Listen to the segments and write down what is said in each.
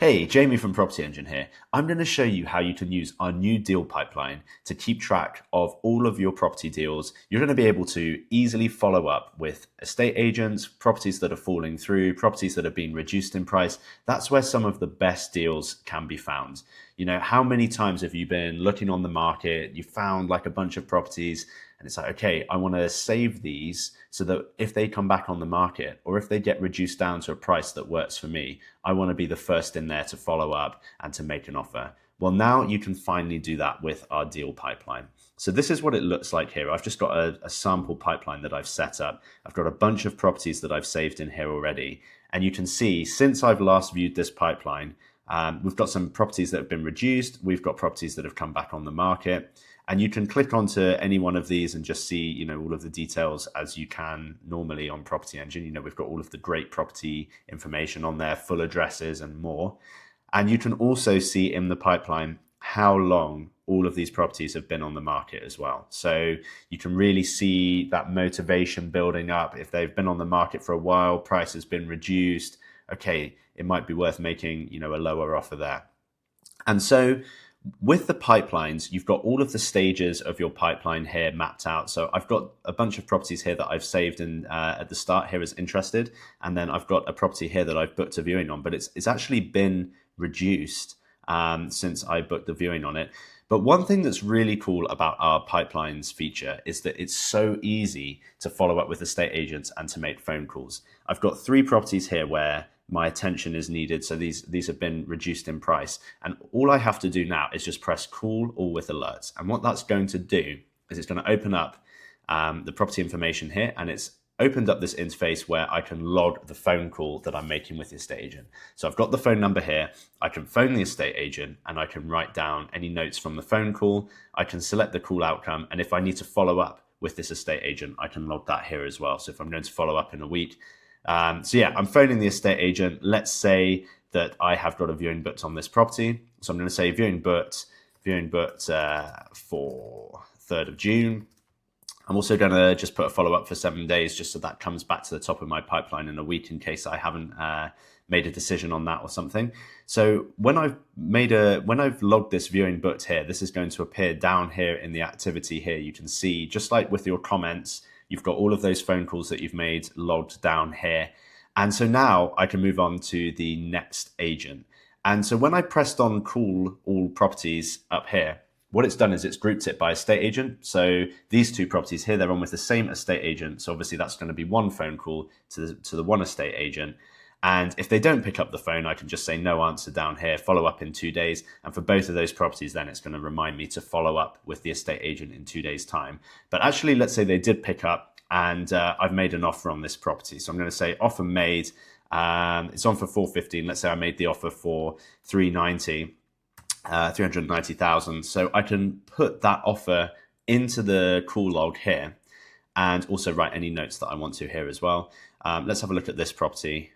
Hey, Jamie from PropertyEngine here. I'm going to show you how you can use our new deal pipeline to keep track of all of your property deals. You're going to be able to easily follow up with estate agents, properties that are falling through, properties that have been reduced in price. That's where some of the best deals can be found. You know, how many times have you been looking on the market, you found like a bunch of properties, and it's like, okay, I want to save these so that if they come back on the market or if they get reduced down to a price that works for me, I want to be the first in there to follow up and to make an offer. Well, now you can finally do that with our deal pipeline. So this is what it looks like here. I've just got a sample pipeline that I've set up. I've got a bunch of properties that I've saved in here already. And you can see since I've last viewed this pipeline, we've got some properties that have been reduced. We've got properties that have come back on the market. And you can click onto any one of these and just see, you know, all of the details as you can normally on PropertyEngine. You know, we've got all of the great property information on there, full addresses and more. And you can also see in the pipeline how long all of these properties have been on the market as well. So you can really see that motivation building up. If they've been on the market for a while, price has been reduced, okay, it might be worth making, you know, a lower offer there. And so with the pipelines, you've got all of the stages of your pipeline here mapped out. So I've got a bunch of properties here that I've saved in at the start here as interested. And then I've got a property here that I've booked a viewing on, but it's actually been reduced since I booked the viewing on it. But one thing that's really cool about our pipelines feature is that it's so easy to follow up with estate agents and to make phone calls. I've got 3 properties here where my attention is needed. So these have been reduced in price. And all I have to do now is just press call all with alerts. And what that's going to do is it's going to open up the property information here, and it's opened up this interface where I can log the phone call that I'm making with the estate agent. So I've got the phone number here. I can phone the estate agent and I can write down any notes from the phone call. I can select the call outcome. And if I need to follow up with this estate agent, I can log that here as well. So if I'm going to follow up in a week, so yeah, I'm phoning the estate agent. Let's say that I have got a viewing booked on this property. So I'm going to say viewing booked for 3rd of June. I'm also going to just put a follow up for 7 days, just so that comes back to the top of my pipeline in a week in case I haven't made a decision on that or something. So when I've logged this viewing booked here, this is going to appear down here in the activity here. You can see, just like with your comments, you've got all of those phone calls that you've made logged down here. And so now I can move on to the next agent. And so when I pressed on call all properties up here, what it's done is it's grouped it by estate agent. So these 2 properties here, they're on with the same estate agent. So obviously that's going to be one phone call to the one estate agent. And if they don't pick up the phone, I can just say no answer down here, follow up in 2 days. And for both of those properties, then it's going to remind me to follow up with the estate agent in 2 days' time. But actually, let's say they did pick up and I've made an offer on this property. So I'm going to say offer made. It's on for 415. Let's say I made the offer for 390,000. So I can put that offer into the call log here and also write any notes that I want to here as well. Let's have a look at this property.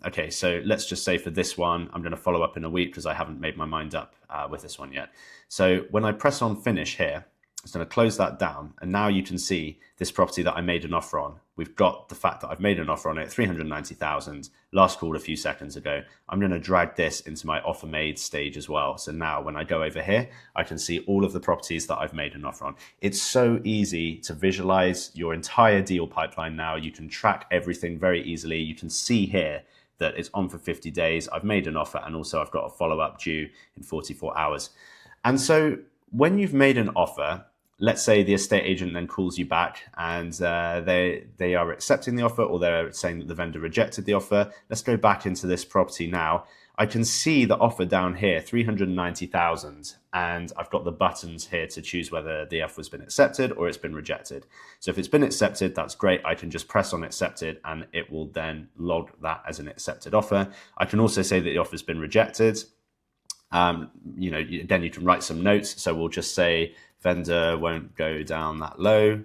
Okay, so let's just say for this one, I'm going to follow up in a week because I haven't made my mind up with this one yet. So when I press on finish here, it's going to close that down. And now you can see this property that I made an offer on. We've got the fact that I've made an offer on it, 390,000, last called a few seconds ago. I'm going to drag this into my offer made stage as well. So now when I go over here, I can see all of the properties that I've made an offer on. It's so easy to visualize your entire deal pipeline now. You can track everything very easily. You can see here that it's on for 50 days. I've made an offer and also I've got a follow-up due in 44 hours. And so when you've made an offer, let's say the estate agent then calls you back and they are accepting the offer, or they're saying that the vendor rejected the offer. Let's go back into this property now. I can see the offer down here, 390,000, and I've got the buttons here to choose whether the offer has been accepted or it's been rejected. So if it's been accepted, that's great. I can just press on accepted and it will then log that as an accepted offer. I can also say that the offer has been rejected. You know, then you can write some notes. So we'll just say vendor won't go down that low.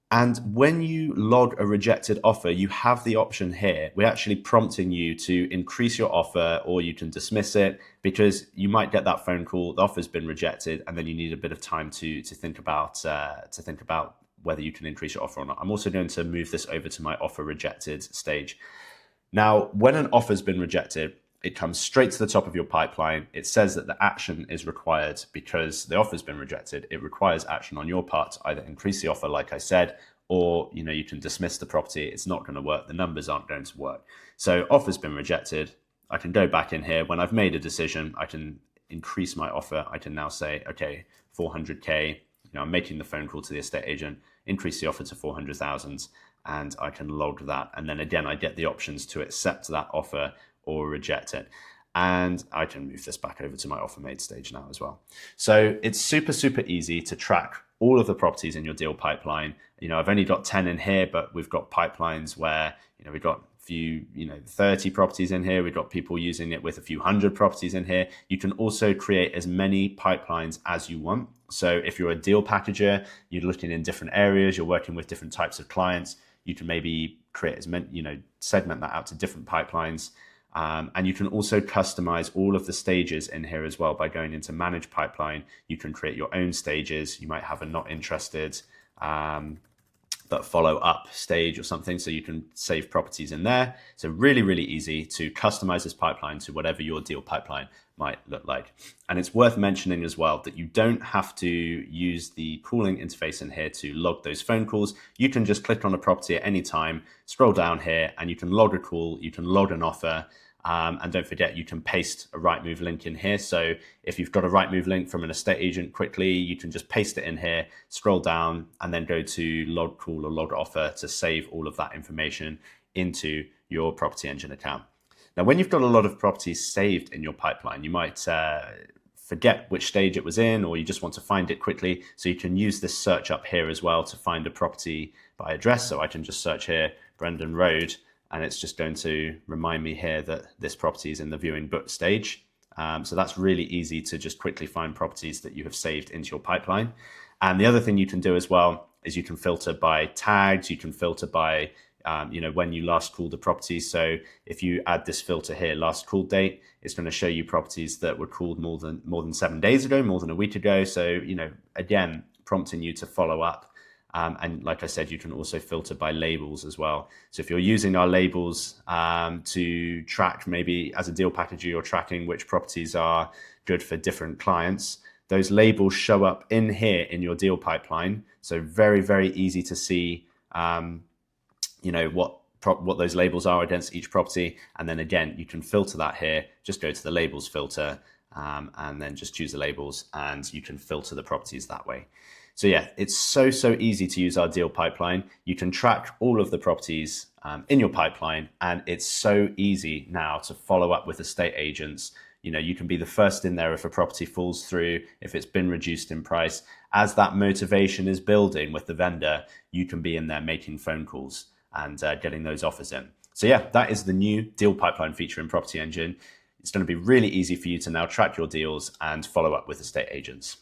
And when you log a rejected offer, you have the option here. We're actually prompting you to increase your offer, or you can dismiss it, because you might get that phone call, the offer's been rejected, and then you need a bit of time to think about whether you can increase your offer or not. I'm also going to move this over to my offer rejected stage. Now, when an offer's been rejected, It comes straight to the top of your pipeline. It says that the action is required because the offer's been rejected. It requires action on your part to either increase the offer, like I said, or you can dismiss the property. It's not going to work. The numbers aren't going to work. So offer's been rejected. I can go back in here. When I've made a decision, I can increase my offer. I can now say, okay, 400K. I'm making the phone call to the estate agent, increase the offer to 400,000, and I can log that. And then again, I get the options to accept that offer or reject it. And I can move this back over to my offer made stage now as well. So it's super, super easy to track all of the properties in your deal pipeline. I've only got 10 in here, but we've got pipelines where, we've got a few, 30 properties in here. We've got people using it with a few hundred properties in here. You can also create as many pipelines as you want. So if you're a deal packager, you're looking in different areas, you're working with different types of clients, you can maybe create as many, segment that out to different pipelines. And you can also customize all of the stages in here as well by going into manage pipeline. You can create your own stages. You might have a not interested, but follow up stage or something. So you can save properties in there. So really, really easy to customize this pipeline to whatever your deal pipeline might look like. And it's worth mentioning as well that you don't have to use the calling interface in here to log those phone calls. You can just click on a property at any time, scroll down here, and you can log a call, you can log an offer. And don't forget, you can paste a Rightmove link in here. So if you've got a Rightmove link from an estate agent quickly, you can just paste it in here, scroll down, and then go to log call or log offer to save all of that information into your PropertyEngine account. Now, when you've got a lot of properties saved in your pipeline, you might forget which stage it was in, or you just want to find it quickly. So you can use this search up here as well to find a property by address. So I can just search here, Brendan Road, and it's just going to remind me here that this property is in the viewing book stage. So that's really easy to just quickly find properties that you have saved into your pipeline. And the other thing you can do as well is you can filter by tags. You can filter by, when you last called a property. So if you add this filter here, last call date, it's going to show you properties that were called more than 7 days ago, more than a week ago. So, again, prompting you to follow up. And like I said, you can also filter by labels as well. So if you're using our labels to track, maybe as a deal packager, you're tracking which properties are good for different clients. Those labels show up in here in your deal pipeline. So very, very easy to see, what those labels are against each property. And then again, you can filter that here. Just go to the labels filter and then just choose the labels, and you can filter the properties that way. So yeah, it's so easy to use our deal pipeline. You can track all of the properties in your pipeline, and it's so easy now to follow up with estate agents. You can be the first in there if a property falls through, if it's been reduced in price. As that motivation is building with the vendor, you can be in there making phone calls and getting those offers in. So yeah, that is the new deal pipeline feature in PropertyEngine. It's going to be really easy for you to now track your deals and follow up with estate agents.